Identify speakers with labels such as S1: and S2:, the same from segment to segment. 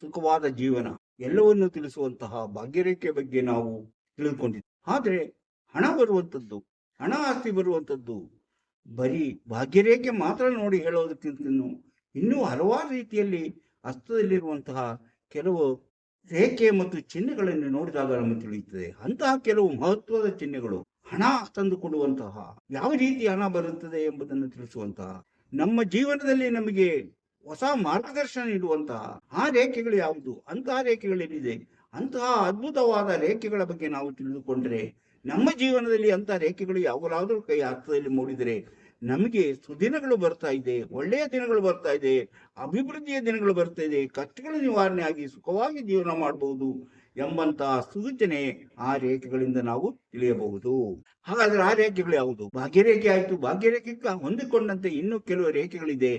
S1: ಸುಖವಾದ ಜೀವನ ಎಲ್ಲವನ್ನು ತಿಳಿಸುವಂತಹ ಭಾಗ್ಯರೇಖೆ ಬಗ್ಗೆ ನಾವು ತಿಳಿದುಕೊಂಡಿದ್ವಿ. ಆದರೆ ಹಣ ಬರುವಂಥದ್ದು, ಹಣ ಆಸ್ತಿ ಬರುವಂಥದ್ದು ಬರೀ ಭಾಗ್ಯರೇಖೆ ಮಾತ್ರ ನೋಡಿ ಹೇಳೋದಕ್ಕಿಂತ ಇನ್ನೂ ಹಲವಾರು ರೀತಿಯಲ್ಲಿ ಹಸ್ತದಲ್ಲಿರುವಂತಹ ಕೆಲವು ರೇಖೆ ಮತ್ತು ಚಿಹ್ನೆಗಳನ್ನು ನೋಡಿದಾಗ ನಮಗೆ ತಿಳಿಯುತ್ತದೆ. ಅಂತಹ ಕೆಲವು ಮಹತ್ವದ ಚಿಹ್ನೆಗಳು ಹಣ ತಂದುಕೊಡುವಂತಹ, ಯಾವ ರೀತಿ ಹಣ ಬರುತ್ತದೆ ಎಂಬುದನ್ನು ತಿಳಿಸುವಂತಹ, ನಮ್ಮ ಜೀವನದಲ್ಲಿ ನಮಗೆ ಹೊಸ ಮಾರ್ಗದರ್ಶನ ನೀಡುವಂತಹ ಆ ರೇಖೆಗಳು ಯಾವುದು, ಅಂತಹ ರೇಖೆಗಳೇನಿದೆ, ಅಂತಹ ಅದ್ಭುತವಾದ ರೇಖೆಗಳ ಬಗ್ಗೆ ನಾವು ತಿಳಿದುಕೊಂಡ್ರೆ ನಮ್ಮ ಜೀವನದಲ್ಲಿ ಅಂತಹ ರೇಖೆಗಳು ಯಾವಾಗಲಾದರೂ ಕೈ ಹಸ್ತದಲ್ಲಿ ಮೂಡಿದರೆ ನಮಗೆ ಸುದಿನಗಳು ಬರ್ತಾ ಇದೆ, ಒಳ್ಳೆಯ ದಿನಗಳು ಬರ್ತಾ ಇದೆ, ಅಭಿವೃದ್ಧಿಯ ದಿನಗಳು ಬರ್ತಾ ಇದೆ, ಕಷ್ಟಗಳ ನಿವಾರಣೆ ಆಗಿ ಸುಖವಾಗಿ ಜೀವನ ಮಾಡಬಹುದು ಎಂಬಂತಹ ಸೂಚನೆ ಆ ರೇಖೆಗಳಿಂದ ನಾವು ತಿಳಿಯಬಹುದು. ಹಾಗಾದ್ರೆ ಆ ರೇಖೆಗಳು ಯಾವುದು? ಭಾಗ್ಯರೇಖೆ ಆಯ್ತು. ಭಾಗ್ಯರೇಖೆಗೆ ಹೊಂದಿಕೊಂಡಂತೆ ಇನ್ನೂ ಕೆಲವು ರೇಖೆಗಳಿದೆ.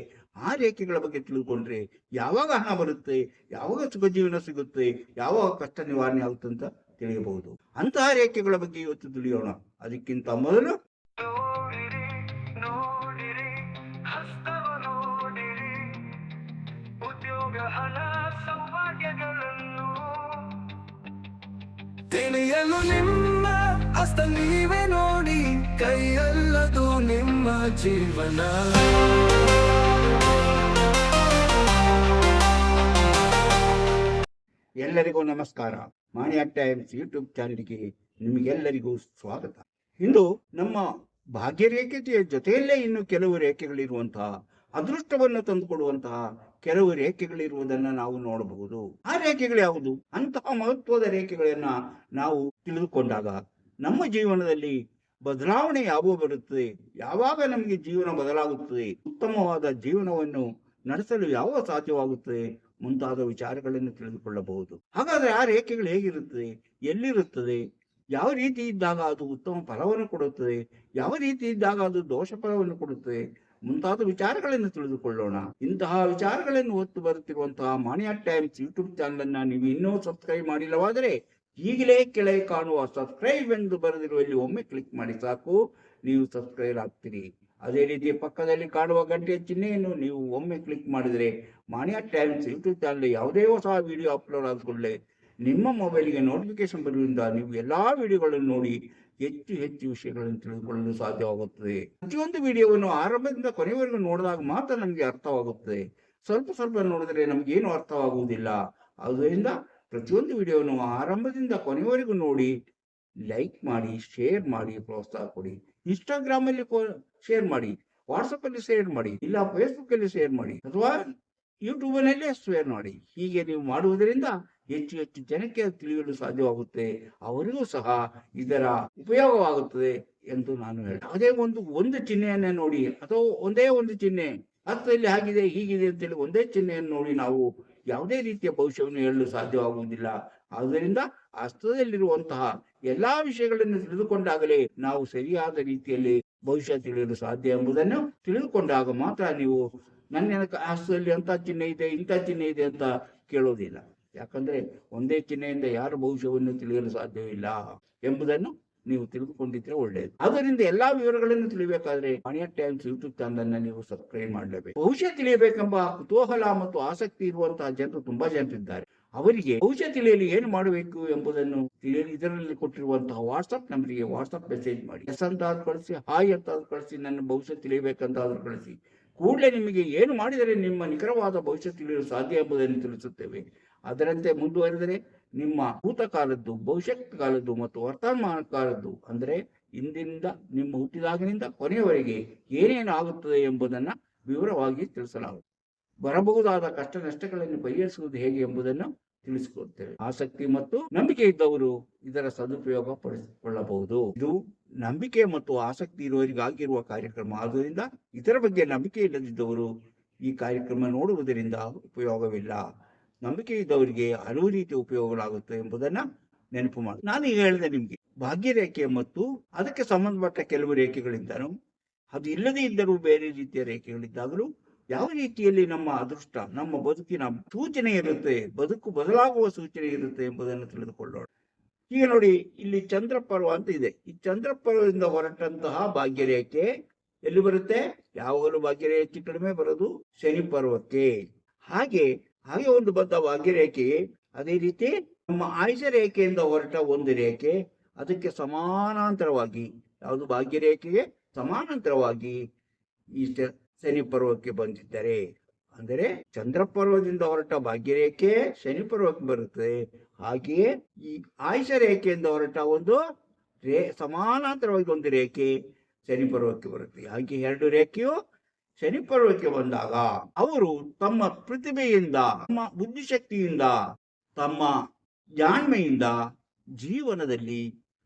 S1: ಆ ರೇಖೆಗಳ ಬಗ್ಗೆ ತಿಳಿದುಕೊಂಡ್ರೆ ಯಾವಾಗ ಹಣ ಬರುತ್ತೆ, ಯಾವಾಗ ಸುಖ ಜೀವನ ಸಿಗುತ್ತೆ, ಯಾವಾಗ ಕಷ್ಟ ನಿವಾರಣೆ ಆಗುತ್ತೆ ಅಂತ ತಿಳಿಯಬಹುದು. ಅಂತಹ ರೇಖೆಗಳ ಬಗ್ಗೆ ಇವತ್ತು ತಿಳಿಯೋಣ. ಅದಕ್ಕಿಂತ ಮೊದಲು
S2: ತಿಳಿಯಲು ನಿಮ್ಮ ಹಸ್ತ ನೀವೇ ನೋಡಿ, ಕೈಯಲ್ಲದು ನಿಮ್ಮ ಜೀವನ.
S1: ಎಲ್ಲರಿಗೂ ನಮಸ್ಕಾರ. ಮಾಣಿಯ ಟೈಮ್ಸ್ ಯೂಟ್ಯೂಬ್ ಚಾನೆಲ್ಗೆ ನಿಮಗೆಲ್ಲರಿಗೂ ಸ್ವಾಗತ. ಇಂದು ನಮ್ಮ ಭಾಗ್ಯರೇಖೆಯ ಜೊತೆಯಲ್ಲೇ ಇನ್ನು ಕೆಲವು ರೇಖೆಗಳಿರುವಂತಹ, ಅದೃಷ್ಟವನ್ನು ತಂದುಕೊಡುವಂತಹ ಕೆಲವು ರೇಖೆಗಳಿರುವುದನ್ನು ನಾವು ನೋಡಬಹುದು. ಆ ರೇಖೆಗಳು ಯಾವುದು? ಅಂತಹ ಮಹತ್ವದ ರೇಖೆಗಳನ್ನ ನಾವು ತಿಳಿದುಕೊಂಡಾಗ ನಮ್ಮ ಜೀವನದಲ್ಲಿ ಬದಲಾವಣೆ ಯಾವಾಗ ಬರುತ್ತದೆ, ಯಾವಾಗ ನಮಗೆ ಜೀವನ ಬದಲಾಗುತ್ತದೆ, ಉತ್ತಮವಾದ ಜೀವನವನ್ನು ನಡೆಸಲು ಯಾವಾಗ ಸಾಧ್ಯವಾಗುತ್ತದೆ ಮುಂತಾದ ವಿಚಾರಗಳನ್ನು ತಿಳಿದುಕೊಳ್ಳಬಹುದು. ಹಾಗಾದ್ರೆ ಆ ರೇಖೆಗಳು ಹೇಗಿರುತ್ತದೆ, ಎಲ್ಲಿರುತ್ತದೆ, ಯಾವ ರೀತಿ ಇದ್ದಾಗ ಅದು ಉತ್ತಮ ಫಲವನ್ನು ಕೊಡುತ್ತದೆ, ಯಾವ ರೀತಿ ಇದ್ದಾಗ ಅದು ದೋಷ ಫಲವನ್ನು ಕೊಡುತ್ತದೆ ಮುಂತಾದ ವಿಚಾರಗಳನ್ನು ತಿಳಿದುಕೊಳ್ಳೋಣ. ಇಂತಹ ವಿಚಾರಗಳನ್ನು ಹೊತ್ತು ಬರುತ್ತಿರುವಂತಹ ಮಾಣಿಯ ಟೈಮ್ಸ್ ಯೂಟ್ಯೂಬ್ ಚಾನಲ್ ಅನ್ನ ನೀವು ಇನ್ನೂ ಸಬ್ಸ್ಕ್ರೈಬ್ ಮಾಡಿಲ್ಲವಾದರೆ ಈಗಲೇ ಕೆಳಗೆ ಕಾಣುವ ಸಬ್ಸ್ಕ್ರೈಬ್ ಎಂದು ಬರೆದಿರುವಲ್ಲಿ ಒಮ್ಮೆ ಕ್ಲಿಕ್ ಮಾಡಿ ಸಾಕು, ನೀವು ಸಬ್ಸ್ಕ್ರೈಬ್ ಆಗ್ತೀರಿ. ಅದೇ ರೀತಿ ಪಕ್ಕದಲ್ಲಿ ಕಾಣುವ ಗಂಟೆಯ ಚಿಹ್ನೆಯನ್ನು ನೀವು ಒಮ್ಮೆ ಕ್ಲಿಕ್ ಮಾಡಿದರೆ ಮಾಣಿಯ ಟೈಮ್ಸ್ ಯೂಟ್ಯೂಬ್ ಚಾನಲ್ ಯಾವುದೇ ಹೊಸ ವಿಡಿಯೋ ಅಪ್ಲೋಡ್ ಆದ ಕೂಡಲೇ ನಿಮ್ಮ ಮೊಬೈಲ್ಗೆ ನೋಟಿಫಿಕೇಶನ್ ಬರುವುದರಿಂದ ನೀವು ಎಲ್ಲಾ ವಿಡಿಯೋಗಳನ್ನು ನೋಡಿ ಹೆಚ್ಚು ಹೆಚ್ಚು ವಿಷಯಗಳನ್ನು ತಿಳಿದುಕೊಳ್ಳಲು ಸಾಧ್ಯವಾಗುತ್ತದೆ. ಪ್ರತಿಯೊಂದು ವಿಡಿಯೋವನ್ನು ಆರಂಭದಿಂದ ಕೊನೆಯವರೆಗೂ ನೋಡಿದಾಗ ಮಾತ್ರ ನಮಗೆ ಅರ್ಥವಾಗುತ್ತದೆ. ಸ್ವಲ್ಪ ಸ್ವಲ್ಪ ನೋಡಿದರೆ ನಮಗೇನು ಅರ್ಥವಾಗುವುದಿಲ್ಲ. ಆದ್ದರಿಂದ ಪ್ರತಿಯೊಂದು ವಿಡಿಯೋವನ್ನು ಆರಂಭದಿಂದ ಕೊನೆಯವರೆಗೂ ನೋಡಿ, ಲೈಕ್ ಮಾಡಿ, ಶೇರ್ ಮಾಡಿ, ಪ್ರೋತ್ಸಾಹ ಕೊಡಿ. ಇನ್ಸ್ಟಾಗ್ರಾಮ್ ಅಲ್ಲಿ ಶೇರ್ ಮಾಡಿ, ವಾಟ್ಸಪ್ ಅಲ್ಲಿ ಶೇರ್ ಮಾಡಿ, ಇಲ್ಲ ಫೇಸ್ಬುಕ್ ಅಲ್ಲಿ ಶೇರ್ ಮಾಡಿ, ಅಥವಾ ಯೂಟ್ಯೂಬ್ ನಲ್ಲೇ ಶೇರ್ ಮಾಡಿ. ಹೀಗೆ ನೀವು ಮಾಡುವುದರಿಂದ ಹೆಚ್ಚು ಹೆಚ್ಚು ಜನಕ್ಕೆ ತಿಳಿಯಲು ಸಾಧ್ಯವಾಗುತ್ತೆ, ಅವರಿಗೂ ಸಹ ಇದರ ಉಪಯೋಗವಾಗುತ್ತದೆ ಎಂದು ನಾನು ಹೇಳ್ತೇನೆ. ಅದೇ ಒಂದು ಚಿಹ್ನೆಯನ್ನ ನೋಡಿ, ಅಥವಾ ಒಂದೇ ಒಂದು ಚಿಹ್ನೆ ಹಸ್ತದಲ್ಲಿ ಆಗಿದೆ ಹೀಗಿದೆ ಅಂತೇಳಿ ಒಂದೇ ಚಿಹ್ನೆಯನ್ನು ನೋಡಿ ನಾವು ಯಾವುದೇ ರೀತಿಯ ಭವಿಷ್ಯವನ್ನು ಹೇಳಲು ಸಾಧ್ಯವಾಗುವುದಿಲ್ಲ. ಆದ್ದರಿಂದ ಹಸ್ತದಲ್ಲಿರುವಂತಹ ಎಲ್ಲಾ ವಿಷಯಗಳನ್ನು ತಿಳಿದುಕೊಂಡಾಗಲೇ ನಾವು ಸರಿಯಾದ ರೀತಿಯಲ್ಲಿ ಭವಿಷ್ಯ ತಿಳಿಯಲು ಸಾಧ್ಯ ಎಂಬುದನ್ನು ತಿಳಿದುಕೊಂಡಾಗ ಮಾತ್ರ ನೀವು ನನ್ನ ಹಸ್ತದಲ್ಲಿ ಅಂತ ಚಿಹ್ನೆ ಇದೆ, ಇಂಥ ಚಿಹ್ನೆ ಇದೆ ಅಂತ ಕೇಳೋದಿಲ್ಲ. ಯಾಕಂದ್ರೆ ಒಂದೇ ಚಿಹ್ನೆಯಿಂದ ಯಾರ ಭವಿಷ್ಯವನ್ನು ತಿಳಿಯಲು ಸಾಧ್ಯವಿಲ್ಲ ಎಂಬುದನ್ನು ನೀವು ತಿಳಿದುಕೊಂಡಿದ್ರೆ ಒಳ್ಳೆಯದು. ಆದ್ದರಿಂದ ಎಲ್ಲಾ ವಿವರಗಳನ್ನು ತಿಳಿಯಬೇಕಾದ್ರೆ ಮಾಣಿಯ ಟೈಮ್ಸ್ ಯೂಟ್ಯೂಬ್ ಚಾನಲ್ ಅನ್ನ ನೀವು ಸಬ್ಸ್ಕ್ರೈಬ್ ಮಾಡಲೇಬೇಕು. ಭವಿಷ್ಯ ತಿಳಿಯಬೇಕೆಂಬ ಕುತೂಹಲ ಮತ್ತು ಆಸಕ್ತಿ ಇರುವಂತಹ ಜನರು ತುಂಬಾ ಜನರಿದ್ದಾರೆ. ಅವರಿಗೆ ಭವಿಷ್ಯ ತಿಳಿಯಲು ಏನು ಮಾಡಬೇಕು ಎಂಬುದನ್ನು ತಿಳಿಯಲು ಇದರಲ್ಲಿ ಕೊಟ್ಟಿರುವಂತಹ ವಾಟ್ಸ್ಆಪ್ ನಂಬರಿಗೆ ವಾಟ್ಸ್ಆಪ್ ಮೆಸೇಜ್ ಮಾಡಿ. ಎಸ್ ಅಂತ ಕಳಿಸಿ, ಹಾಯ್ ಅಂತ ಕಳಿಸಿ, ನನ್ನ ಭವಿಷ್ಯ ತಿಳಿಯಬೇಕಂತ ಕಳಿಸಿ. ಕೂಡಲೇ ನಿಮಗೆ ಏನು ಮಾಡಿದರೆ ನಿಮ್ಮ ನಿಖರವಾದ ಭವಿಷ್ಯ ತಿಳಿಯಲು ಸಾಧ್ಯ ಎಂಬುದನ್ನು ತಿಳಿಸುತ್ತೇವೆ. ಅದರಂತೆ ಮುಂದುವರೆದರೆ ನಿಮ್ಮ ಭೂತಕಾಲದ್ದು, ಭವಿಷ್ಯತ್ ಕಾಲದ್ದು ಮತ್ತು ವರ್ತಮಾನ ಕಾಲದ್ದು, ಅಂದರೆ ಇಂದಿನಿಂದ ನಿಮ್ಮ ಹುಟ್ಟಿದಾಗಿನಿಂದ ಕೊನೆಯವರೆಗೆ ಏನೇನು ಆಗುತ್ತದೆ ಎಂಬುದನ್ನು ವಿವರವಾಗಿ ತಿಳಿಸಲಾಗುತ್ತದೆ. ಬರಬಹುದಾದ ಕಷ್ಟ ನಷ್ಟಗಳನ್ನು ಪರಿಹರಿಸುವುದು ಹೇಗೆ ಎಂಬುದನ್ನು ತಿಳಿಸಿಕೊಡ್ತೇವೆ. ಆಸಕ್ತಿ ಮತ್ತು ನಂಬಿಕೆ ಇದ್ದವರು ಇದರ ಸದುಪಯೋಗ ಪಡಿಸಿಕೊಳ್ಳಬಹುದು. ಇದು ನಂಬಿಕೆ ಮತ್ತು ಆಸಕ್ತಿ ಇರುವವರಿಗಾಗಿರುವ ಕಾರ್ಯಕ್ರಮ. ಆದ್ದರಿಂದ ಇದರ ಬಗ್ಗೆ ನಂಬಿಕೆ ಇಲ್ಲದಿದ್ದವರು ಈ ಕಾರ್ಯಕ್ರಮ ನೋಡುವುದರಿಂದ ಉಪಯೋಗವಿಲ್ಲ. ನಂಬಿಕೆ ಇದ್ದವರಿಗೆ ಹಲವು ರೀತಿಯ ಉಪಯೋಗಗಳಾಗುತ್ತೆ ಎಂಬುದನ್ನ ನೆನಪು ಮಾಡಿ. ನಾನು ಈಗ ಹೇಳಿದೆ ನಿಮ್ಗೆ ಭಾಗ್ಯರೇಖೆ ಮತ್ತು ಅದಕ್ಕೆ ಸಂಬಂಧಪಟ್ಟ ಕೆಲವು ರೇಖೆಗಳಿದ್ದಾನು, ಅದು ಇಲ್ಲದೇ ಇದ್ದರೂ ಬೇರೆ ರೀತಿಯ ರೇಖೆಗಳಿದ್ದಾಗಲೂ ಯಾವ ರೀತಿಯಲ್ಲಿ ನಮ್ಮ ಅದೃಷ್ಟ, ನಮ್ಮ ಬದುಕಿನ ಸೂಚನೆ ಇರುತ್ತೆ, ಬದುಕು ಬದಲಾಗುವ ಸೂಚನೆ ಇರುತ್ತೆ ಎಂಬುದನ್ನು ತಿಳಿದುಕೊಳ್ಳೋಣ. ಈಗ ನೋಡಿ, ಇಲ್ಲಿ ಚಂದ್ರಪರ್ವ ಅಂತ ಇದೆ. ಈ ಚಂದ್ರಪರ್ವದಿಂದ ಹೊರಟಂತಹ ಭಾಗ್ಯರೇಖೆ ಎಲ್ಲಿ ಬರುತ್ತೆ? ಯಾವಾಗಲೂ ಭಾಗ್ಯರೇಖೆ ಕಡಿಮೆ ಬರೋದು ಶನಿ ಪರ್ವಕ್ಕೆ. ಹಾಗೆ ಹಾಗೆ ಒಂದು ಬದ್ಧ ಭಾಗ್ಯರೇಖೆ. ಅದೇ ರೀತಿ ನಮ್ಮ ಆಯುಷ ರೇಖೆಯಿಂದ ಹೊರಟ ಒಂದು ರೇಖೆ ಅದಕ್ಕೆ ಸಮಾನಾಂತರವಾಗಿ, ಯಾವುದು ಭಾಗ್ಯರೇಖೆಗೆ ಸಮಾನಾಂತರವಾಗಿ ಈ ಶನಿ ಪರ್ವಕ್ಕೆ ಬಂದಿದ್ದರೆ, ಅಂದರೆ ಚಂದ್ರ ಪರ್ವದಿಂದ ಹೊರಟ ಭಾಗ್ಯರೇಖೆ ಶನಿ ಪರ್ವಕ್ಕೆ ಬರುತ್ತದೆ. ಹಾಗೆಯೇ ಈ ಆಯುಷ ರೇಖೆಯಿಂದ ಹೊರಟ ಒಂದು ಸಮಾನಾಂತರವಾಗಿ ಒಂದು ರೇಖೆ ಶನಿ ಪರ್ವಕ್ಕೆ ಬರುತ್ತೆ. ಹಾಗೆ ಎರಡು ರೇಖೆಯು ಶನಿ ಪರ್ವಕ್ಕೆ ಬಂದಾಗ ಅವರು ತಮ್ಮ ಪ್ರತಿಭೆಯಿಂದ, ತಮ್ಮ ಬುದ್ಧಿಶಕ್ತಿಯಿಂದ, ತಮ್ಮ ಜಾಣ್ಮೆಯಿಂದ ಜೀವನದಲ್ಲಿ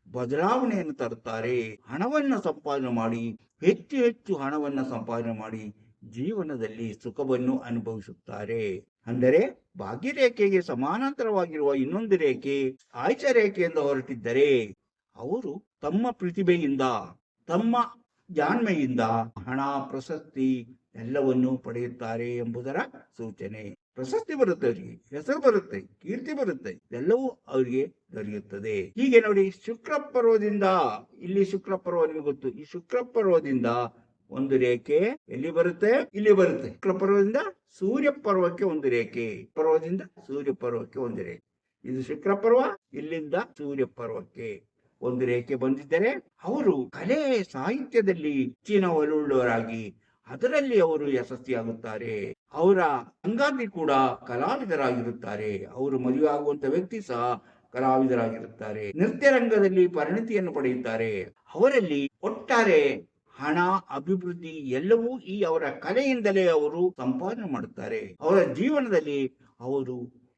S1: ಬದಲಾವಣೆಯನ್ನು ತರುತ್ತಾರೆ. ಹಣವನ್ನು ಸಂಪಾದನೆ ಮಾಡಿ, ಹೆಚ್ಚು ಹೆಚ್ಚು ಹಣವನ್ನು ಸಂಪಾದನೆ ಮಾಡಿ ಜೀವನದಲ್ಲಿ ಸುಖವನ್ನು ಅನುಭವಿಸುತ್ತಾರೆ. ಅಂದರೆ ಭಾಗ್ಯರೇಖೆಗೆ ಸಮಾನಾಂತರವಾಗಿರುವ ಇನ್ನೊಂದು ರೇಖೆ ಆಯುಷ ರೇಖೆಯಿಂದ ಹೊರಟಿದ್ದರೆ ಅವರು ತಮ್ಮ ಪ್ರತಿಭೆಯಿಂದ, ತಮ್ಮ ಜಾಣ್ಮೆಯಿಂದ ಹಣ, ಪ್ರಶಸ್ತಿ ಎಲ್ಲವನ್ನೂ ಪಡೆಯುತ್ತಾರೆ ಎಂಬುದರ ಸೂಚನೆ. ಪ್ರಶಸ್ತಿ ಬರುತ್ತೆ, ಅವರಿಗೆ ಹೆಸರು ಬರುತ್ತೆ, ಕೀರ್ತಿ ಬರುತ್ತೆ, ಎಲ್ಲವೂ ಅವರಿಗೆ ದೊರೆಯುತ್ತದೆ. ಹೀಗೆ ನೋಡಿ, ಶುಕ್ರ ಪರ್ವದಿಂದ, ಇಲ್ಲಿ ಶುಕ್ರ ಪರ್ವ ನಿಮಗೆ ಗೊತ್ತು, ಈ ಶುಕ್ರ ಪರ್ವದಿಂದ ಒಂದು ರೇಖೆ ಎಲ್ಲಿ ಬರುತ್ತೆ? ಇಲ್ಲಿ ಬರುತ್ತೆ. ಶುಕ್ರ ಪರ್ವದಿಂದ ಸೂರ್ಯ ಪರ್ವಕ್ಕೆ ಒಂದು ರೇಖೆ, ಪರ್ವದಿಂದ ಸೂರ್ಯ ಪರ್ವಕ್ಕೆ ಒಂದು ರೇಖೆ. ಇದು ಶುಕ್ರ ಪರ್ವ, ಇಲ್ಲಿಂದ ಸೂರ್ಯ ಪರ್ವಕ್ಕೆ ಒಂದು ರೇಖೆ ಬಂದಿದ್ದರೆ ಅವರು ಕಲೆ ಸಾಹಿತ್ಯದಲ್ಲಿ ಹೆಚ್ಚಿನ ಒಲವುಳ್ಳವರಾಗಿ ಅದರಲ್ಲಿ ಅವರು ಯಶಸ್ವಿಯಾಗುತ್ತಾರೆ. ಅವರ ಸಂಗಾತಿ ಕೂಡ ಕಲಾವಿದರಾಗಿರುತ್ತಾರೆ. ಅವರು ಮದುವೆ ಆಗುವಂತ ವ್ಯಕ್ತಿ ಸಹ ಕಲಾವಿದರಾಗಿರುತ್ತಾರೆ. ನೃತ್ಯ ರಂಗದಲ್ಲಿ ಪರಿಣತಿಯನ್ನು ಪಡೆಯುತ್ತಾರೆ. ಅವರಲ್ಲಿ ಒಟ್ಟಾರೆ ಹಣ, ಅಭಿವೃದ್ಧಿ ಎಲ್ಲವೂ ಈ ಅವರ ಕಲೆಯಿಂದಲೇ ಅವರು ಸಂಪಾದನೆ ಮಾಡುತ್ತಾರೆ. ಅವರ ಜೀವನದಲ್ಲಿ ಅವರು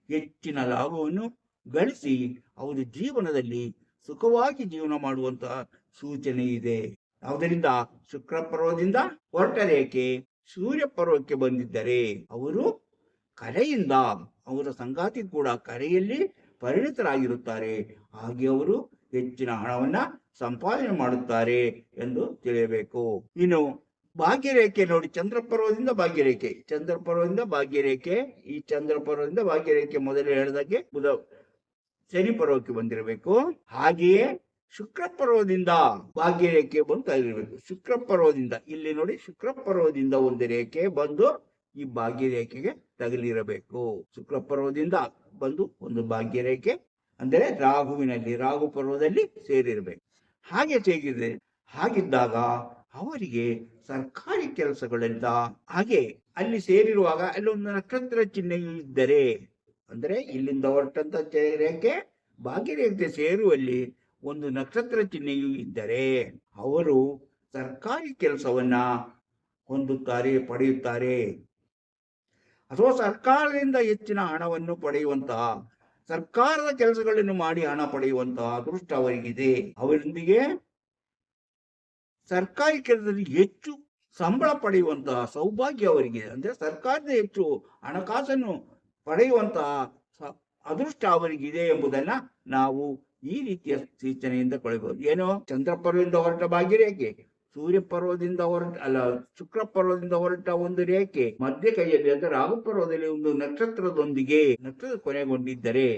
S1: ಹೆಚ್ಚಿನ ಲಾಭವನ್ನು ಗಳಿಸಿ ಅವರು ಜೀವನದಲ್ಲಿ ಸುಖವಾಗಿ ಜೀವನ ಮಾಡುವಂತಹ ಸೂಚನೆ ಇದೆ. ಯಾವುದರಿಂದ? ಶುಕ್ರ ಪರ್ವದಿಂದ ಹೊರಟ ರೇಖೆ ಸೂರ್ಯ ಪರ್ವಕ್ಕೆ ಬಂದಿದ್ದರೆ ಅವರು ಕಲೆಯಿಂದ, ಅವರ ಸಂಗಾತಿ ಕೂಡ ಕಲೆಯಲ್ಲಿ ಪರಿಣಿತರಾಗಿರುತ್ತಾರೆ. ಹಾಗೆ ಅವರು ಹೆಚ್ಚಿನ ಹಣವನ್ನ ಸಂಪಾದನೆ ಮಾಡುತ್ತಾರೆ ಎಂದು ತಿಳಿಯಬೇಕು. ಇನ್ನು ಭಾಗ್ಯರೇಖೆ ನೋಡಿ, ಚಂದ್ರ ಪರ್ವದಿಂದ ಭಾಗ್ಯರೇಖೆ, ಚಂದ್ರ ಪರ್ವದಿಂದ ಭಾಗ್ಯರೇಖೆ, ಈ ಚಂದ್ರ ಪರ್ವದಿಂದ ಭಾಗ್ಯರೇಖೆ ಮೊದಲೇ ಹೇಳಿದಾಗೆ ಶನಿ ಪರ್ವಕ್ಕೆ ಬಂದಿರಬೇಕು. ಹಾಗೆಯೇ ಶುಕ್ರ ಪರ್ವದಿಂದ ಭಾಗ್ಯರೇಖೆ ಬಂದು ತಗಲಿರಬೇಕು. ಶುಕ್ರ ಪರ್ವದಿಂದ ಇಲ್ಲಿ ನೋಡಿ, ಶುಕ್ರ ಪರ್ವದಿಂದ ಒಂದು ರೇಖೆ ಬಂದು ಈ ಭಾಗ್ಯರೇಖೆಗೆ ತಗಲಿರಬೇಕು. ಶುಕ್ರ ಪರ್ವದಿಂದ ಬಂದು ಒಂದು ಭಾಗ್ಯರೇಖೆ ಅಂದರೆ ರಾಹುವಿನಲ್ಲಿ, ರಾಹು ಪರ್ವದಲ್ಲಿ ಸೇರಿರಬೇಕು. ಹಾಗೆ ಸೇರಿದೆ. ಹಾಗಿದ್ದಾಗ ಅವರಿಗೆ ಸರ್ಕಾರಿ ಕೆಲಸಗಳಿಂದ, ಹಾಗೆ ಅಲ್ಲಿ ಸೇರಿರುವಾಗ ಅಲ್ಲಿ ಒಂದು ನಕ್ಷತ್ರ ಚಿಹ್ನೆಯೂ ಇದ್ದರೆ, ಅಂದರೆ ಇಲ್ಲಿಂದ ಹೊರಟಂತ ರೇಖೆ ಭಾಗ್ಯರೇಖೆ ಸೇರುವಲ್ಲಿ ಒಂದು ನಕ್ಷತ್ರ ಚಿಹ್ನೆಯೂ ಇದ್ದರೆ ಅವರು ಸರ್ಕಾರಿ ಕೆಲಸವನ್ನ ಹೊಂದುತ್ತಾರೆ, ಪಡೆಯುತ್ತಾರೆ. ಅಥವಾ ಸರ್ಕಾರದಿಂದ ಹೆಚ್ಚಿನ ಹಣವನ್ನು ಪಡೆಯುವಂತಹ, ಸರ್ಕಾರದ ಕೆಲಸಗಳನ್ನು ಮಾಡಿ ಹಣ ಪಡೆಯುವಂತಹ ಅದೃಷ್ಟ ಅವರಿಗಿದೆ. ಅವರೊಂದಿಗೆ ಸರ್ಕಾರಿ ಕೆಲಸದಲ್ಲಿ ಹೆಚ್ಚು ಸಂಬಳ ಪಡೆಯುವಂತಹ ಸೌಭಾಗ್ಯ ಅವರಿಗೆ, ಅಂದ್ರೆ ಸರ್ಕಾರದ ಹೆಚ್ಚು ಹಣಕಾಸನ್ನು ಪಡೆಯುವಂತಹ ಅದೃಷ್ಟ ಅವರಿಗಿದೆ ಎಂಬುದನ್ನ ನಾವು ಈ ರೀತಿಯ ಸೂಚನೆಯಿಂದ ಕೊಡಬಹುದು. ಏನೋ ಚಂದ್ರ ಪರ್ವದಿಂದ ಹೊರಟ ಭಾಗ್ಯರೇಖೆ, ಸೂರ್ಯ ಪರ್ವದಿಂದ ಶುಕ್ರ ಪರ್ವದಿಂದ ಹೊರಟ ಒಂದು ರೇಖೆ ಮಧ್ಯ ಕೈಯಲ್ಲಿ, ಅಂದರೆ ರಾಹು ಪರ್ವದಲ್ಲಿ ಒಂದು ನಕ್ಷತ್ರದೊಂದಿಗೆ ನಕ್ಷತ್ರ ಕೊನೆಗೊಂಡಿದ್ದರೆ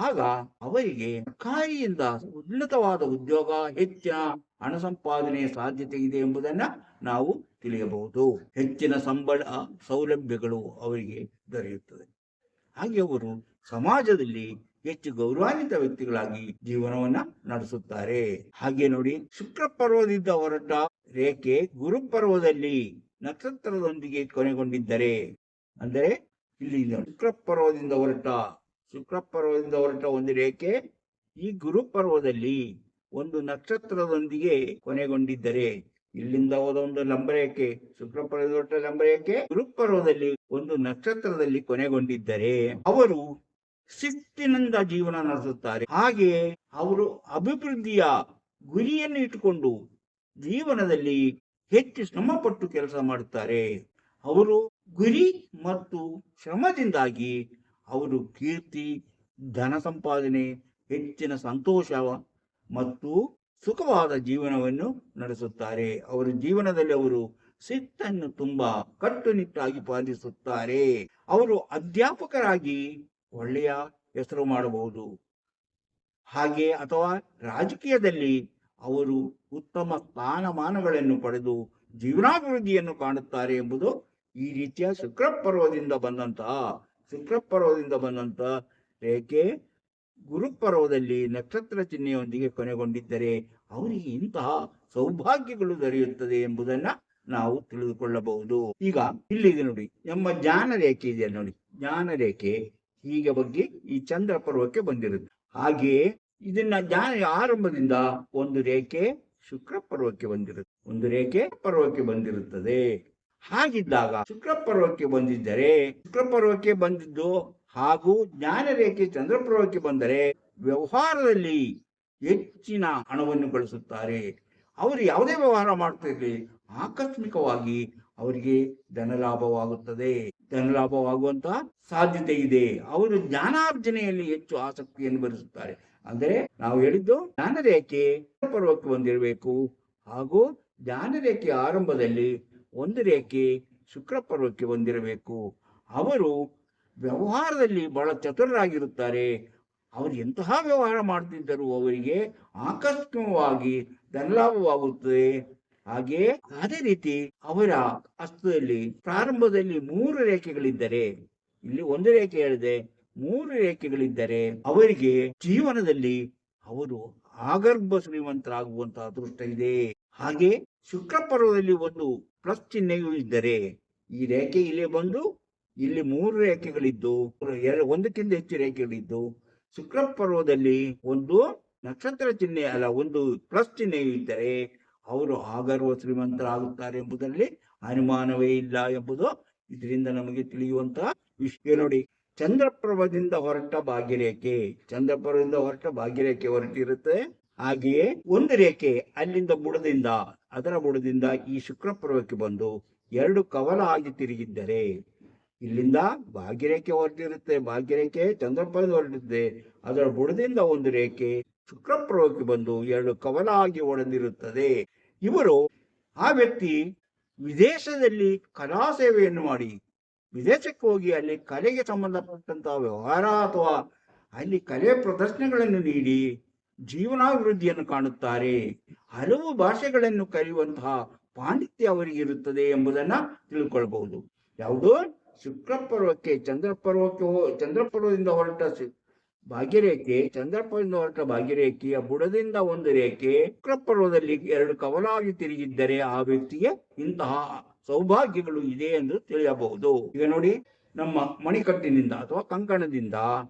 S1: ಆಗ ಅವರಿಗೆ ಸರ್ಕಾರಿಯಿಂದ ಉನ್ನತವಾದ ಉದ್ಯೋಗ, ಹೆಚ್ಚಿನ ಹಣ ಸಂಪಾದನೆಯ ಸಾಧ್ಯತೆ ಇದೆ ಎಂಬುದನ್ನ ನಾವು ತಿಳಿಯಬಹುದು. ಹೆಚ್ಚಿನ ಸಂಬಳ, ಸೌಲಭ್ಯಗಳು ಅವರಿಗೆ ದೊರೆಯುತ್ತದೆ. ಹಾಗೆ ಅವರು ಸಮಾಜದಲ್ಲಿ ಹೆಚ್ಚು ಗೌರವಾನ್ವಿತ ವ್ಯಕ್ತಿಗಳಾಗಿ ಜೀವನವನ್ನ ನಡೆಸುತ್ತಾರೆ. ಹಾಗೆ ನೋಡಿ, ಶುಕ್ರ ಪರ್ವದಿಂದ ಹೊರಟ ರೇಖೆ ಗುರು ಪರ್ವದಲ್ಲಿ ನಕ್ಷತ್ರದೊಂದಿಗೆ ಕೊನೆಗೊಂಡಿದ್ದರೆ, ಅಂದರೆ ಇಲ್ಲಿ ಶುಕ್ರ ಪರ್ವದಿಂದ ಹೊರಟ ಒಂದು ರೇಖೆ ಈ ಗುರು ಪರ್ವದಲ್ಲಿ ಒಂದು ನಕ್ಷತ್ರದೊಂದಿಗೆ ಕೊನೆಗೊಂಡಿದ್ದರೆ, ಇಲ್ಲಿಂದ ಹೋದ ಒಂದು ಲಂಬರೇಖೆ, ಶುಕ್ರ ಪರ್ವದಿಂದ ಹೊರಟ ಲಂಬರೇಖೆ ಗುರು ಪರ್ವದಲ್ಲಿ ಒಂದು ನಕ್ಷತ್ರದಲ್ಲಿ ಕೊನೆಗೊಂಡಿದ್ದರೆ ಅವರು ಶಿಸ್ತಿನಿಂದ ಜೀವನ ನಡೆಸುತ್ತಾರೆ. ಹಾಗೆ ಅವರು ಅಭಿವೃದ್ಧಿಯ ಗುರಿಯನ್ನು ಇಟ್ಟುಕೊಂಡು ಜೀವನದಲ್ಲಿ ಹೆಚ್ಚು ಶ್ರಮಪಟ್ಟು ಕೆಲಸ ಮಾಡುತ್ತಾರೆ. ಅವರು ಗುರಿ ಮತ್ತು ಶ್ರಮದಿಂದಾಗಿ ಅವರು ಕೀರ್ತಿ, ಧನ ಸಂಪಾದನೆ, ಹೆಚ್ಚಿನ ಸಂತೋಷ ಮತ್ತು ಸುಖವಾದ ಜೀವನವನ್ನು ನಡೆಸುತ್ತಾರೆ. ಅವರ ಜೀವನದಲ್ಲಿ ಅವರು ಶಿಸ್ತನ್ನು ತುಂಬಾ ಕಟ್ಟುನಿಟ್ಟಾಗಿ ಪಾಲಿಸುತ್ತಾರೆ. ಅವರು ಅಧ್ಯಾಪಕರಾಗಿ ಒಳ್ಳೆಯ ಹೆಸರು ಮಾಡಬಹುದು. ಹಾಗೆ ಅಥವಾ ರಾಜಕೀಯದಲ್ಲಿ ಅವರು ಉತ್ತಮ ಸ್ಥಾನಮಾನಗಳನ್ನು ಪಡೆದು ಜೀವನಾಭಿವೃದ್ಧಿಯನ್ನು ಕಾಣುತ್ತಾರೆ ಎಂಬುದು ಈ ರೀತಿಯ ಶುಕ್ರ ಪರ್ವದಿಂದ ಬಂದಂತಹ ಶುಕ್ರಪರ್ವದಿಂದ ಬಂದಂತ ರೇಖೆ ಗುರುಪರ್ವದಲ್ಲಿ ನಕ್ಷತ್ರ ಚಿಹ್ನೆಯೊಂದಿಗೆ ಕೊನೆಗೊಂಡಿದ್ದರೆ ಅವರಿಗೆ ಇಂತಹ ಸೌಭಾಗ್ಯಗಳು ದೊರೆಯುತ್ತದೆ ಎಂಬುದನ್ನ ನಾವು ತಿಳಿದುಕೊಳ್ಳಬಹುದು. ಈಗ ಇಲ್ಲಿದೆ ನೋಡಿ, ನಮ್ಮ ಜ್ಞಾನ ರೇಖೆ ಇದೆ ನೋಡಿ, ಜ್ಞಾನ ರೇಖೆ ಹೀಗೆ ಬಗ್ಗೆ ಈ ಚಂದ್ರ ಪರ್ವಕ್ಕೆ ಬಂದಿರುತ್ತೆ. ಹಾಗೆಯೇ ಇದನ್ನ ಜ್ಞಾನ ಆರಂಭದಿಂದ ಒಂದು ರೇಖೆ ಶುಕ್ರ ಪರ್ವಕ್ಕೆ ಬಂದಿರುತ್ತೆ, ಒಂದು ರೇಖೆ ಪರ್ವಕ್ಕೆ ಬಂದಿರುತ್ತದೆ. ಹಾಗಿದ್ದಾಗ ಶುಕ್ರ ಪರ್ವಕ್ಕೆ ಬಂದಿದ್ದರೆ, ಶುಕ್ರ ಪರ್ವಕ್ಕೆ ಬಂದಿದ್ದು ಹಾಗೂ ಜ್ಞಾನ ರೇಖೆ ಚಂದ್ರ ಪರ್ವಕ್ಕೆ ಬಂದರೆ ವ್ಯವಹಾರದಲ್ಲಿ ಹೆಚ್ಚಿನ ಹಣವನ್ನು ಗಳಿಸುತ್ತಾರೆ. ಅವರು ಯಾವುದೇ ವ್ಯವಹಾರ ಮಾಡ್ತಿರ್ಲಿ ಆಕಸ್ಮಿಕವಾಗಿ ಅವರಿಗೆ ಧನಲಾಭವಾಗುತ್ತದೆ, ಧನಲಾಭವಾಗುವಂತಹ ಸಾಧ್ಯತೆ ಇದೆ. ಅವರು ಜ್ಞಾನಾರ್ಜನೆಯಲ್ಲಿ ಹೆಚ್ಚು ಆಸಕ್ತಿಯನ್ನು ಬರೆಸುತ್ತಾರೆ. ಅಂದರೆ ನಾವು ಹೇಳಿದ್ದು ಜ್ಞಾನ ರೇಖೆ ಪರ್ವಕ್ಕೆ ಬಂದಿರಬೇಕು ಹಾಗೂ ಜ್ಞಾನ ರೇಖೆ ಆರಂಭದಲ್ಲಿ ಒಂದು ರೇಖೆ ಶುಕ್ರ ಪರ್ವಕ್ಕೆ ಬಂದಿರಬೇಕು. ಅವರು ವ್ಯವಹಾರದಲ್ಲಿ ಬಹಳ ಚತುರರಾಗಿರುತ್ತಾರೆ. ಅವರು ಎಂತಹ ವ್ಯವಹಾರ ಮಾಡ್ತಿದ್ದರೂ ಅವರಿಗೆ ಆಕಸ್ಮಿಕವಾಗಿ ಧನಲಾಭವಾಗುತ್ತದೆ. ಹಾಗೆಯೇ ಅದೇ ರೀತಿ ಅವರ ಹಸ್ತದಲ್ಲಿ ಪ್ರಾರಂಭದಲ್ಲಿ 3 ರೇಖೆಗಳಿದ್ದರೆ, ಇಲ್ಲಿ ಒಂದು ರೇಖೆ ಹೇಳಿದೆ, 3 ರೇಖೆಗಳಿದ್ದರೆ ಅವರಿಗೆ ಜೀವನದಲ್ಲಿ ಅವರು ಆಗರ್ಭ ಶ್ರೀಮಂತರಾಗುವಂತಹ ಅದೃಷ್ಟ ಇದೆ. ಹಾಗೆ ಶುಕ್ರ ಪರ್ವದಲ್ಲಿ ಒಂದು ಪ್ಲಸ್ ಚಿಹ್ನೆಯೂ ಇದ್ದರೆ, ಈ ರೇಖೆ ಇಲ್ಲಿ ಬಂದು ಇಲ್ಲಿ 3 ರೇಖೆಗಳಿದ್ದು ಒಂದಕ್ಕಿಂತ ಹೆಚ್ಚು ರೇಖೆಗಳಿದ್ದು ಶುಕ್ರ ಪರ್ವದಲ್ಲಿ ಒಂದು ನಕ್ಷತ್ರ ಚಿಹ್ನೆ ಅಲ್ಲ, ಒಂದು ಪ್ಲಸ್ ಚಿಹ್ನೆಯೂ ಇದ್ದರೆ ಅವರು ಆಗರ್ವ ಶ್ರೀಮಂತರಾಗುತ್ತಾರೆ ಎಂಬುದರಲ್ಲಿ ಅನುಮಾನವೇ ಇಲ್ಲ ಎಂಬುದು ಇದರಿಂದ ನಮಗೆ ತಿಳಿಯುವಂತಹ ವಿಷಯ. ನೋಡಿ, ಚಂದ್ರಪ್ರಭದಿಂದ ಹೊರಟ ಭಾಗ್ಯರೇಖೆ, ಚಂದ್ರಪ್ರಭದಿಂದ ಹೊರಟ ಭಾಗ್ಯರೇಖೆ ಹೊರಟಿರುತ್ತೆ. ಹಾಗೆಯೇ ಒಂದು ರೇಖೆ ಅಲ್ಲಿಂದ ಬುಡದಿಂದ, ಅದರ ಬುಡದಿಂದ ಈ ಶುಕ್ರ ಪರ್ವಕ್ಕೆ ಬಂದು 2 ಕವಲ ಆಗಿ ತಿರುಗಿದ್ದರೆ, ಇಲ್ಲಿಂದ ಭಾಗ್ಯರೇಖೆ ಹೊರಟಿರುತ್ತೆ, ಭಾಗ್ಯರೇಖೆ ಚಂದ್ರಪರ್ವದ ಹೊರಟಿರುತ್ತೆ, ಅದರ ಬುಡದಿಂದ ಒಂದು ರೇಖೆ ಶುಕ್ರ ಪರ್ವಕ್ಕೆ ಬಂದು 2 ಕವಲ ಆಗಿ ಒಡೆದಿರುತ್ತದೆ. ಇವರು ಆ ವ್ಯಕ್ತಿ ವಿದೇಶದಲ್ಲಿ ಕಲಾ ಸೇವೆಯನ್ನು ಮಾಡಿ, ವಿದೇಶಕ್ಕೆ ಹೋಗಿ ಅಲ್ಲಿ ಕಲೆಗೆ ಸಂಬಂಧಪಟ್ಟಂತಹ ವ್ಯವಹಾರ ಅಥವಾ ಅಲ್ಲಿ ಕಲೆ ಪ್ರದರ್ಶನಗಳನ್ನು ನೀಡಿ ಜೀವನಾಭಿವೃದ್ಧಿಯನ್ನು ಕಾಣುತ್ತಾರೆ. ಹಲವು ಭಾಷೆಗಳನ್ನು ಕಲಿಯುವಂತಹ ಪಾಂಡಿತ್ಯ ಅವರಿಗೆ ಇರುತ್ತದೆ ಎಂಬುದನ್ನ ತಿಳ್ಕೊಳ್ಬಹುದು. ಯಾವುದು ಶುಕ್ರ ಪರ್ವಕ್ಕೆ ಚಂದ್ರಪರ್ವದಿಂದ ಹೊರಟ ಭಾಗ್ಯರೇಖೆ, ಚಂದ್ರಪರ್ವದಿಂದ ಹೊರಟ ಭಾಗ್ಯರೇಖೆಯ ಬುಡದಿಂದ ಒಂದು ರೇಖೆ ಶುಕ್ರ ಪರ್ವದಲ್ಲಿ 2 ಕವಲಾಗಿ ತಿರುಗಿದ್ದರೆ ಆ ವ್ಯಕ್ತಿಗೆ ಇಂತಹ ಸೌಭಾಗ್ಯಗಳು ಇದೆ ಎಂದು ತಿಳಿಯಬಹುದು. ಈಗ ನೋಡಿ, ನಮ್ಮ ಮಣಿಕಟ್ಟಿನಿಂದ ಅಥವಾ ಕಂಕಣದಿಂದ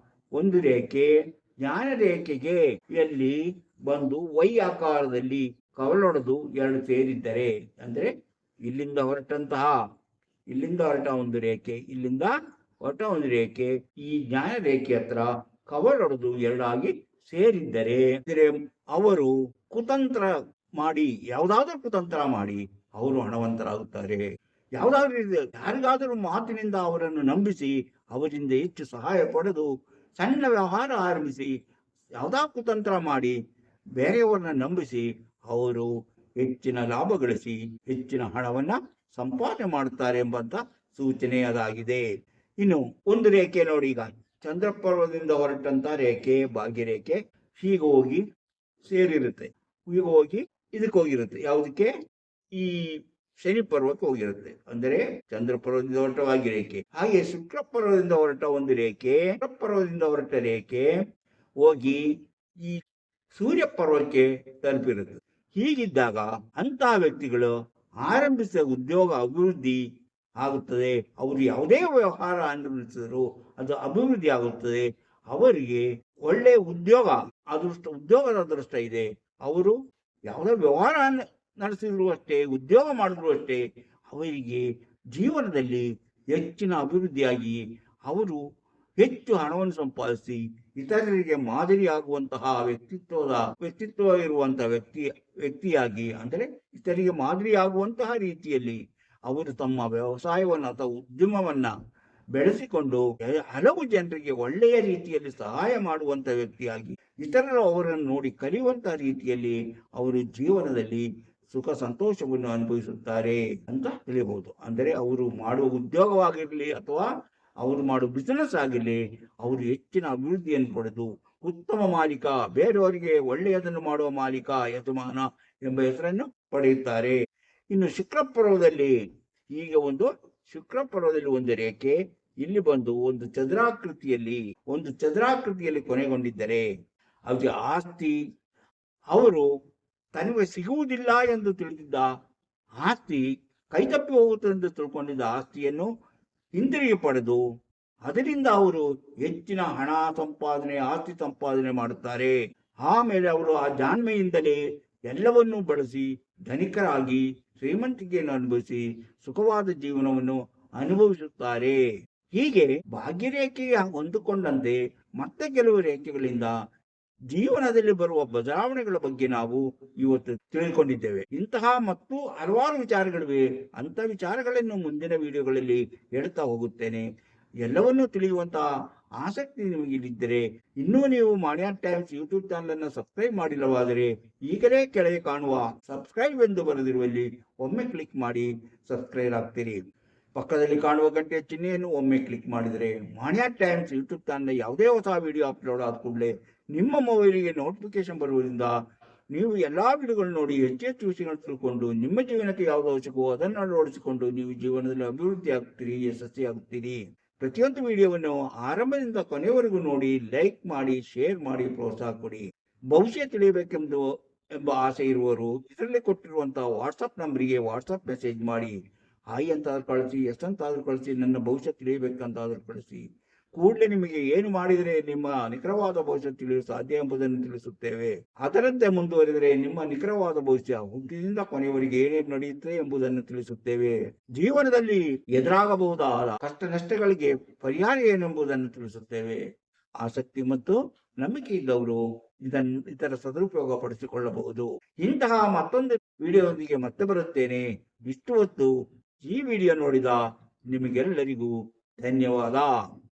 S1: ಒಂದು ರೇಖೆ ಜ್ಞಾನ ರೇಖೆಗೆ ಎಲ್ಲಿ ಬಂದು ವೈ ಆಕಾರದಲ್ಲಿ ಕವಲೊಡೆದು 2 ಸೇರಿದ್ದರೆ, ಅಂದ್ರೆ ಇಲ್ಲಿಂದ ಹೊರಟ ಒಂದು ರೇಖೆ, ಇಲ್ಲಿಂದ ಹೊರಟ ಒಂದು ರೇಖೆ ಈ ಜ್ಞಾನ ರೇಖೆ ಹತ್ರ ಕವಲೊಡೆದು 2 ಆಗಿ ಸೇರಿದ್ದರೆ ಅವರು ಕುತಂತ್ರ ಮಾಡಿ, ಯಾವುದಾದ್ರೂ ಕುತಂತ್ರ ಮಾಡಿ ಅವರು ಹಣವಂತರಾಗುತ್ತಾರೆ. ಯಾರಿಗಾದರೂ ಮಾತಿನಿಂದ ಅವರನ್ನು ನಂಬಿಸಿ ಅವರಿಂದ ಹೆಚ್ಚು ಸಹಾಯ ಪಡೆದು ಸಣ್ಣ ವ್ಯವಹಾರ ಆರಂಭಿಸಿ ಯಾವುದಾದ್ರು ಕುತಂತ್ರ ಮಾಡಿ ಬೇರೆಯವರನ್ನ ನಂಬಿಸಿ ಅವರು ಹೆಚ್ಚಿನ ಲಾಭ ಗಳಿಸಿ ಹೆಚ್ಚಿನ ಹಣವನ್ನ ಸಂಪಾದನೆ ಮಾಡುತ್ತಾರೆ ಎಂಬಂತ ಸೂಚನೆ ಅದಾಗಿದೆ. ಇನ್ನು ಒಂದು ರೇಖೆ ನೋಡಿ, ಈಗ ಚಂದ್ರಪರ್ವದಿಂದ ಹೊರಟಂತ ರೇಖೆ ಭಾಗ್ಯರೇಖೆ ಹೀಗೆ ಹೋಗಿ ಸೇರಿರುತ್ತೆ, ಹೀಗೆ ಹೋಗಿ ಇದಕ್ಕೆ ಹೋಗಿರುತ್ತೆ, ಯಾವುದಕ್ಕೆ? ಈ ಶನಿ ಪರ್ವಕ್ಕೆ ಹೋಗಿರುತ್ತೆ. ಅಂದರೆ ಚಂದ್ರಪರ್ವದಿಂದ ಹೊರಟ ಭಾಗ್ಯರೇಖೆ. ಹಾಗೆ ಶುಕ್ರ ಪರ್ವದಿಂದ ಹೊರಟ ಒಂದು ರೇಖೆ, ಶುಕ್ರಪರ್ವದಿಂದ ಹೊರಟ ರೇಖೆ ಹೋಗಿ ಈ ಸೂರ್ಯ ಪರ್ವಕ್ಕೆ ತಲುಪಿರುತ್ತೆ. ಹೀಗಿದ್ದಾಗ ಅಂತಹ ವ್ಯಕ್ತಿಗಳು ಆರಂಭಿಸಿದ ಉದ್ಯೋಗ ಅಭಿವೃದ್ಧಿ ಆಗುತ್ತದೆ. ಅವರು ಯಾವುದೇ ವ್ಯವಹಾರ ಆರಂಭಿಸಿದರೂ ಅದು ಅಭಿವೃದ್ಧಿ ಆಗುತ್ತದೆ. ಅವರಿಗೆ ಒಳ್ಳೆ ಉದ್ಯೋಗದ ಅದೃಷ್ಟ ಇದೆ. ಅವರು ಯಾವುದೇ ವ್ಯವಹಾರ ನಡೆಸಿದ್ರು ಅಷ್ಟೇ, ಉದ್ಯೋಗ ಮಾಡಿದ್ರು ಅಷ್ಟೇ, ಅವರಿಗೆ ಜೀವನದಲ್ಲಿ ಹೆಚ್ಚಿನ ಅಭಿವೃದ್ಧಿಯಾಗಿ ಅವರು ಹೆಚ್ಚು ಹಣವನ್ನು ಸಂಪಾದಿಸಿ ಇತರರಿಗೆ ಮಾದರಿಯಾಗುವಂತಹ ವ್ಯಕ್ತಿತ್ವ ಇರುವಂತಹ ವ್ಯಕ್ತಿಯಾಗಿ, ಅಂದರೆ ಇತರಿಗೆ ಮಾದರಿಯಾಗುವಂತಹ ರೀತಿಯಲ್ಲಿ ಅವರು ತಮ್ಮ ವ್ಯವಸಾಯವನ್ನು ಅಥವಾ ಉದ್ಯಮವನ್ನ ಬೆಳೆಸಿಕೊಂಡು ಹಲವು ಜನರಿಗೆ ಒಳ್ಳೆಯ ರೀತಿಯಲ್ಲಿ ಸಹಾಯ ಮಾಡುವಂತ ವ್ಯಕ್ತಿಯಾಗಿ ಇತರರು ಅವರನ್ನು ನೋಡಿ ಕಲಿಯುವಂತಹ ರೀತಿಯಲ್ಲಿ ಅವರು ಜೀವನದಲ್ಲಿ ಸುಖ ಸಂತೋಷವನ್ನು ಅನುಭವಿಸುತ್ತಾರೆ ಅಂತ ತಿಳಿಯಬಹುದು. ಅಂದರೆ ಅವರು ಮಾಡುವ ಉದ್ಯೋಗವಾಗಿರಲಿ ಅಥವಾ ಅವರು ಮಾಡುವ ಬಿಸಿನೆಸ್ ಆಗಿರಲಿ, ಅವರು ಹೆಚ್ಚಿನ ಅಭಿವೃದ್ಧಿಯನ್ನು ಪಡೆದು ಉತ್ತಮ ಮಾಲೀಕ, ಬೇರೆಯವರಿಗೆ ಒಳ್ಳೆಯದನ್ನು ಮಾಡುವ ಮಾಲೀಕ, ಯಜಮಾನ ಎಂಬ ಹೆಸರನ್ನು ಪಡೆಯುತ್ತಾರೆ. ಇನ್ನು ಶುಕ್ರ ಪರ್ವದಲ್ಲಿ ಒಂದು ರೇಖೆ ಇಲ್ಲಿ ಬಂದು ಒಂದು ಚದುರಾಕೃತಿಯಲ್ಲಿ ಕೊನೆಗೊಂಡಿದ್ದರೆ ಅವರಿಗೆ ಆಸ್ತಿ, ಅವರು ತನಗೆ ಸಿಗುವುದಿಲ್ಲ ಎಂದು ತಿಳಿದಿದ್ದ ಆಸ್ತಿ, ಕೈತಪ್ಪಿ ಹೋಗುತ್ತದೆ ಎಂದು ತಿಳ್ಕೊಂಡಿದ್ದ ಆಸ್ತಿಯನ್ನು ಹಿಂತಿರುಗಿ ಪಡೆದು ಅದರಿಂದ ಅವರು ಹೆಚ್ಚಿನ ಹಣ ಸಂಪಾದನೆ, ಆಸ್ತಿ ಸಂಪಾದನೆ ಮಾಡುತ್ತಾರೆ. ಆಮೇಲೆ ಅವರು ಆ ಜಾಣ್ಮೆಯಿಂದಲೇ ಎಲ್ಲವನ್ನೂ ಬಳಸಿ ಧನಿಕರಾಗಿ ಶ್ರೀಮಂತಿಕೆಯನ್ನು ಅನುಭವಿಸಿ ಸುಖವಾದ ಜೀವನವನ್ನು ಅನುಭವಿಸುತ್ತಾರೆ. ಹೀಗೆ ಭಾಗ್ಯರೇಖೆಗೆ ಹೊಂದಿಕೊಂಡಂತೆ ಮತ್ತೆ ಕೆಲವು ರೇಖೆಗಳಿಂದ ಜೀವನದಲ್ಲಿ ಬರುವ ಬದಲಾವಣೆಗಳ ಬಗ್ಗೆ ನಾವು ಇವತ್ತು ತಿಳಿದುಕೊಂಡಿದ್ದೇವೆ. ಇಂತಹ ಮತ್ತು ಹಲವಾರು ವಿಚಾರಗಳಿವೆ. ಅಂತ ವಿಚಾರಗಳನ್ನು ಮುಂದಿನ ವಿಡಿಯೋಗಳಲ್ಲಿ ಹೇಳ್ತಾ ಹೋಗುತ್ತೇನೆ. ಎಲ್ಲವನ್ನೂ ತಿಳಿಯುವಂತಹ ಆಸಕ್ತಿ ನಿಮಗಿದ್ದರೆ ಇನ್ನೂ ನೀವು ಮಾಣಿಯಾರ್ ಟೈಮ್ಸ್ ಯೂಟ್ಯೂಬ್ ಚಾನಲ್ ಅನ್ನು ಸಬ್ಸ್ಕ್ರೈಬ್ ಮಾಡಿಲ್ಲವಾದರೆ ಈಗಲೇ ಕೆಳಗೆ ಕಾಣುವ ಸಬ್ಸ್ಕ್ರೈಬ್ ಎಂದು ಬರೆದಿರುವಲ್ಲಿ ಒಮ್ಮೆ ಕ್ಲಿಕ್ ಮಾಡಿ ಸಬ್ಸ್ಕ್ರೈಬ್ ಆಗ್ತೀರಿ. ಪಕ್ಕದಲ್ಲಿ ಕಾಣುವ ಗಂಟೆ ಚಿಹ್ನೆಯನ್ನು ಒಮ್ಮೆ ಕ್ಲಿಕ್ ಮಾಡಿದರೆ ಮಾಣಿಯಾರ್ ಟೈಮ್ಸ್ ಯೂಟ್ಯೂಬ್ ಚಾನಲ್ ಯಾವುದೇ ಹೊಸ ವಿಡಿಯೋ ಅಪ್ಲೋಡ್ ಆದ ಕೂಡಲೇ ನಿಮ್ಮ ಮೊಬೈಲಿಗೆ ನೋಟಿಫಿಕೇಶನ್ ಬರುವುದರಿಂದ ನೀವು ಎಲ್ಲಾ ವಿಡಿಯೋಗಳು ನೋಡಿ ಹೆಚ್ಚು ವಿಷಯಗಳನ್ನು ತಿಳ್ಕೊಂಡು ನಿಮ್ಮ ಜೀವನಕ್ಕೆ ಯಾವುದು ಅವಶ್ಯಕವೋ ಅದನ್ನು ಅಳವಡಿಸಿಕೊಂಡು ನೀವು ಜೀವನದಲ್ಲಿ ಅಭಿವೃದ್ಧಿ ಆಗ್ತೀರಿ, ಯಶಸ್ವಿಯಾಗುತ್ತೀರಿ. ಪ್ರತಿಯೊಂದು ವಿಡಿಯೋವನ್ನು ಆರಂಭದಿಂದ ಕೊನೆಯವರೆಗೂ ನೋಡಿ, ಲೈಕ್ ಮಾಡಿ, ಶೇರ್ ಮಾಡಿ, ಪ್ರೋತ್ಸಾಹ ಕೊಡಿ. ಭವಿಷ್ಯ ತಿಳಿಯಬೇಕೆಂದು ಆಸೆ ಇರುವವರು ಇದರಲ್ಲಿ ಕೊಟ್ಟಿರುವಂತಹ ವಾಟ್ಸಪ್ ನಂಬರಿಗೆ ವಾಟ್ಸಪ್ ಮೆಸೇಜ್ ಮಾಡಿ. ಹಾಯ್ ಅಂತಾದ್ರೂ ಕಳಿಸಿ, ಎಷ್ಟಂತಾದ್ರೂ ಕಳಿಸಿ, ನನ್ನ ಭವಿಷ್ಯ ತಿಳಿಯಬೇಕಂತಾದ್ರೂ ಕಳಿಸಿ. ಕೂಡಲೇ ನಿಮಗೆ ಏನು ಮಾಡಿದರೆ ನಿಮ್ಮ ನಿಖರವಾದ ಭವಿಷ್ಯ ತಿಳಿಯಲು ಸಾಧ್ಯ ಎಂಬುದನ್ನು ತಿಳಿಸುತ್ತೇವೆ. ಅದರಂತೆ ಮುಂದುವರಿದರೆ ನಿಮ್ಮ ನಿಖರವಾದ ಭವಿಷ್ಯ ಹುಟ್ಟಿನಿಂದ ಕೊನೆಯವರೆಗೆ ಏನೇನು ನಡೆಯುತ್ತದೆ ಎಂಬುದನ್ನು ತಿಳಿಸುತ್ತೇವೆ. ಜೀವನದಲ್ಲಿ ಎದುರಾಗಬಹುದಾದ ಕಷ್ಟ ನಷ್ಟಗಳಿಗೆ ಪರಿಹಾರ ಏನೆಂಬುದನ್ನು ತಿಳಿಸುತ್ತೇವೆ. ಆಸಕ್ತಿ ಮತ್ತು ನಂಬಿಕೆ ಇದ್ದವರು ಇದರ ಸದುಪಯೋಗ ಪಡಿಸಿಕೊಳ್ಳಬಹುದು. ಇಂತಹ ಮತ್ತೊಂದು ವಿಡಿಯೋದೊಂದಿಗೆ ಮತ್ತೆ ಬರುತ್ತೇನೆ. ಇಷ್ಟು ಹೊತ್ತು ಈ ವಿಡಿಯೋ ನೋಡಿದ ನಿಮಗೆಲ್ಲರಿಗೂ ಧನ್ಯವಾದ.